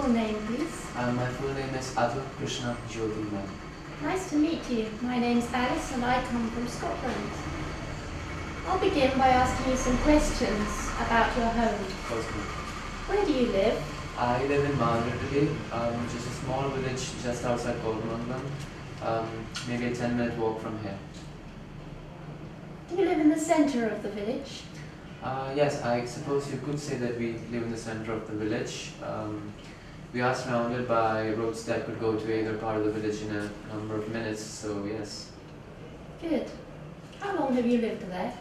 full name, please? My full name is Adil Krishna Jyotirmay. Nice to meet you. My name's Alice and I come from Scotland. I'll begin by asking you some questions about your home. Okay. Where do you live? I live in Naville, which is a small village just outside Mangalam, maybe a 10-minute walk from here. Do you live in the centre of the village? Yes, I suppose you could say that we live in the center of the village. We are surrounded by roads that could go to either part of the village in a number of minutes, so yes. Good. How long have you lived there?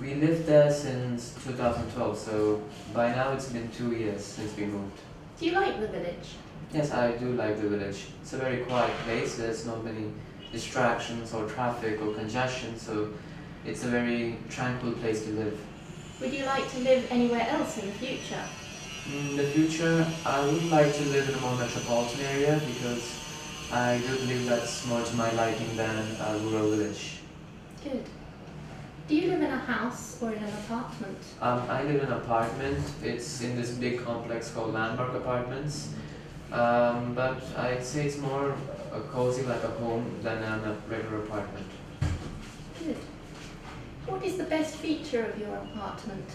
We lived there since 2012, so by now it's been 2 years since we moved. Do you like the village? Yes, I do like the village. It's a very quiet place. There's not many distractions or traffic or congestion, so it's a very tranquil place to live. Would you like to live anywhere else in the future? In the future, I would like to live in a more metropolitan area because I do believe that's more to my liking than a rural village. Good. Do you live in a house or in an apartment? I live in an apartment. It's in this big complex called Landmark Apartments. But I'd say it's more a cozy like a home than a regular apartment. Good. What is the best feature of your apartment?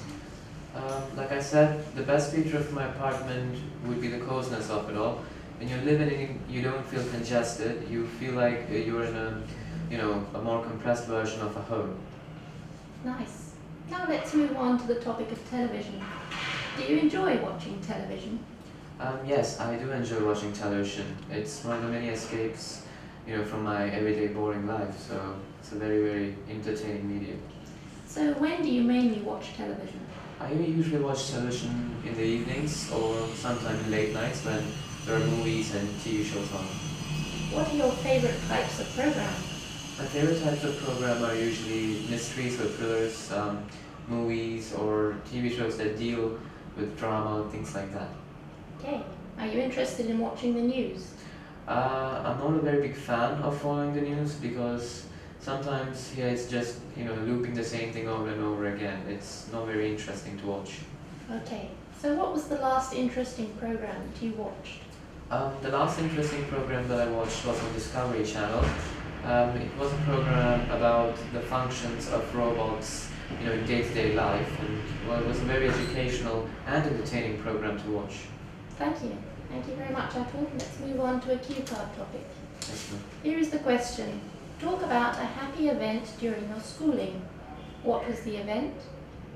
Like I said, the best feature of my apartment would be the coziness of it all. When you live in it, you don't feel congested. You feel like you're in a more compressed version of a home. Nice. Now let's move on to the topic of television. Do you enjoy watching television? Yes, I do enjoy watching television. It's one of the many escapes, from my everyday boring life. So it's a very, very entertaining medium. So when do you mainly watch television? I usually watch television in the evenings or sometimes late nights when there are movies and TV shows on. What are your favorite types of programs? My favorite types of program are usually mysteries or thrillers, movies or TV shows that deal with drama, things like that. Okay. Are you interested in watching the news? I'm not a very big fan of following the news because sometimes here it's just looping the same thing over and over again. It's not very interesting to watch. Okay. So what was the last interesting program that you watched? The last interesting program that I watched was on Discovery Channel. It was a program about the functions of robots, in day-to-day life, and it was a very educational and entertaining program to watch. Thank you. Thank you very much, Atul. Let's move on to a cue card topic. Excellent. Here is the question. Talk about a happy event during your schooling. What was the event?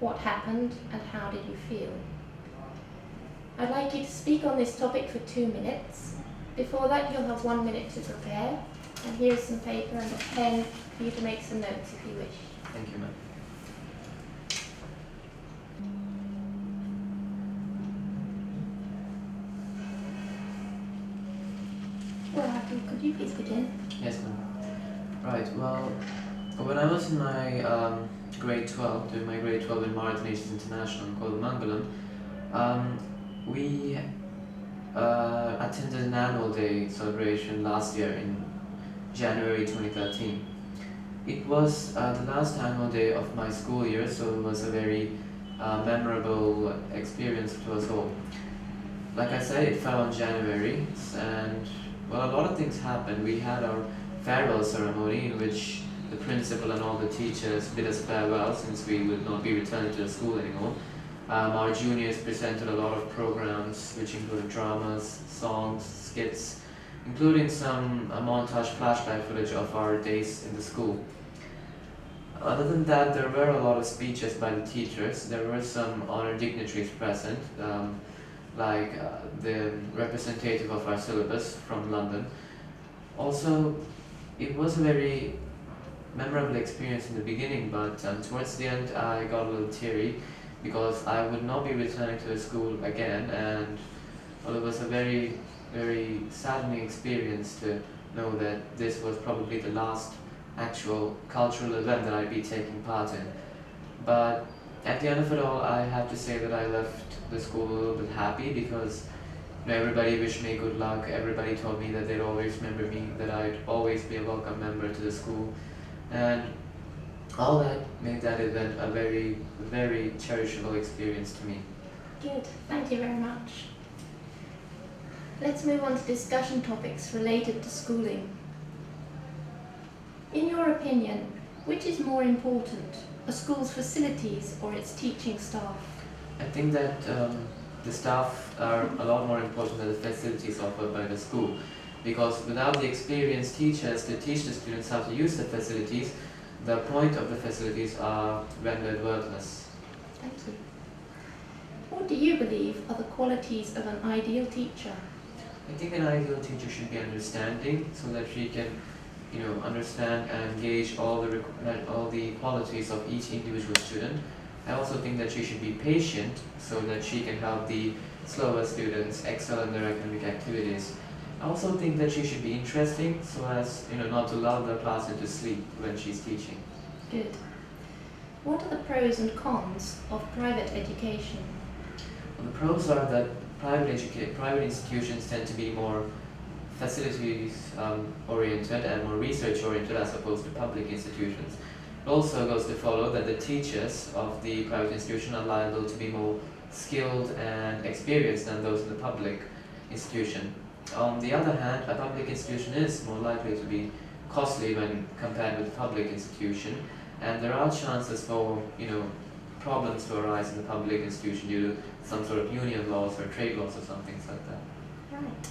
What happened? And how did you feel? I'd like you to speak on this topic for 2 minutes. Before that, you'll have 1 minute to prepare. And here's some paper and a pen for you to make some notes if you wish. Thank you, ma'am. Well, Atul, could you please begin? Yes, ma'am. Right, well, when I was in my grade 12, doing my grade 12 in Maratha Nations International in Mangalam, we attended an annual day celebration last year in January 2013. It was the last annual day of my school year, so it was a very memorable experience to us all. Like I said, it fell on January, and well, a lot of things happened. We had our farewell ceremony in which the principal and all the teachers bid us farewell since we would not be returning to the school anymore. Our juniors presented a lot of programs which included dramas, songs, skits, including some montage flashback footage of our days in the school. Other than that, there were a lot of speeches by the teachers. There were some honor dignitaries present, like the representative of our syllabus from London. Also, it was a very memorable experience in the beginning, but towards the end I got a little teary because I would not be returning to the school again, and well, it was a very, very saddening experience to know that this was probably the last actual cultural event that I'd be taking part in. But at the end of it all, I have to say that I left the school a little bit happy because everybody wished me good luck, everybody told me that they'd always remember me, that I'd always be a welcome member to the school, and all that made that event a very, very cherishable experience to me. Good. Thank you very much. Let's move on to discussion topics related to schooling. In your opinion, which is more important, a school's facilities or its teaching staff? I think that the staff are a lot more important than the facilities offered by the school, because without the experienced teachers to teach the students how to use the facilities, the point of the facilities are rendered worthless. Thank you. What do you believe are the qualities of an ideal teacher? I think an ideal teacher should be understanding, so that she can, understand and gauge all the qualities of each individual student. I also think that she should be patient, so that she can help the slower students excel in their academic activities. I also think that she should be interesting, so as not to lull the class into sleep when she's teaching. Good. What are the pros and cons of private education? Well, the pros are that private institutions tend to be more facilities oriented and more research oriented as opposed to public institutions. It also goes to follow that the teachers of the private institution are liable to be more skilled and experienced than those in the public institution. On the other hand, a public institution is more likely to be costly when compared with a public institution, and there are chances for problems to arise in the public institution due to some sort of union laws or trade laws or some things like that. Right.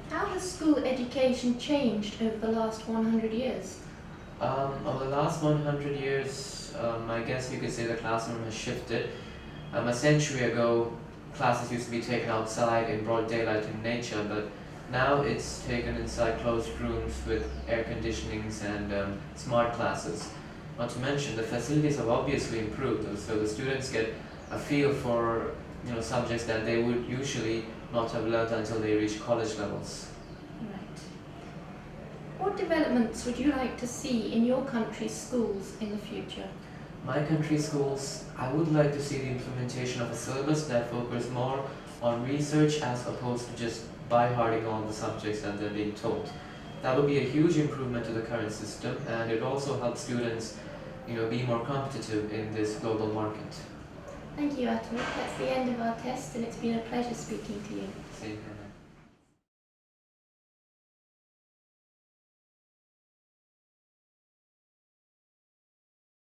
How has school education changed over the last 100 years? Over the last 100 years, I guess you could say the classroom has shifted. A century ago, classes used to be taken outside in broad daylight in nature, but now it's taken inside closed rooms with air conditionings and smart classes. Not to mention, the facilities have obviously improved, so the students get a feel for subjects that they would usually not have learned until they reach college levels. Right. What developments would you like to see in your country's schools in the future? My country's schools, I would like to see the implementation of a syllabus that focuses more on research as opposed to just by-hearting all the subjects that they're being taught. That would be a huge improvement to the current system, and it also helps students be more competitive in this global market. Thank you, Atul. That's the end of our test, and it's been a pleasure speaking to you. Same here.